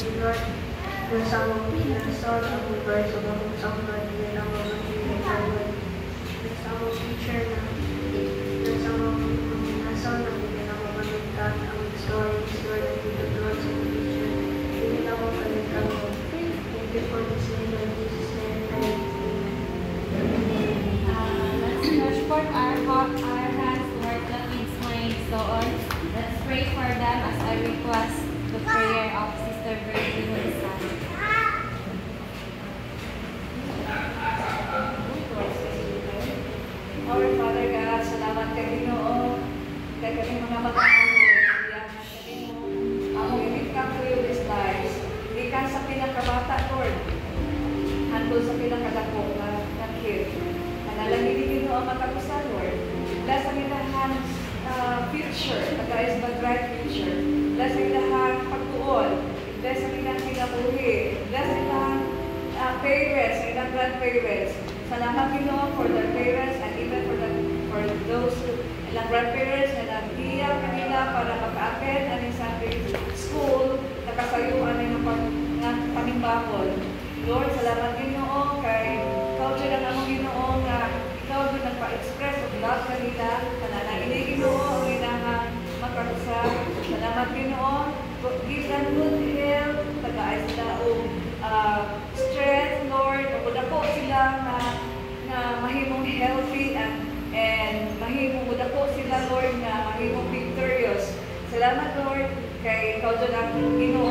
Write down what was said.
Lord, nasa among pinasal, ang lugar sa bagong samad, yan ang mga pinagawad. Nasa among teacher na, nasa among pinasal, ang yan ang mga nagtan, ang stories, Lord, ang pinagawad sa teacher. Yan ang mga pinagawad. Thank you for this name, Lord Jesus, name, amen. Let's stretch forth our hands toward the kids' minds. So on, let's pray for them as I request the prayer of Sister Virgie Wilson. Our Father God, salamat kay Ginoo, kay kami mga mag-aaral, ang we come to you these lives, ikan sa pinakabata, Lord, handol sa pinakadako na kid. Nanalangin ni Ginoo ang matapusan, Lord. Bless ang ilahang future, pagkais mag-bright future. Bless ang ilahang pagtuon. Bless ang ilahang kinabuhi. Bless ang ilahang parents, ang ilahang grandparents. Salamat Ginoo for their parents and even for those ilang grandparents na nag-iyak kanila para mag-attend ang Sunday school na kasayuan ng panimbakol. Lord, salamat Ginoo kay ikaw dyan ang among Ginoo nga ikaw dyan nagpa-express of love kanila kanana ini Ginoo ang inahang magkakusap. Salamat Ginoo, give them good health, tagaay sila o strength, Lord, ako sila na mahimong healthy and mahimong udako sila, Lord, na mahimong victorious. Salamat, Lord, kay ikaw dyan ang Ginoo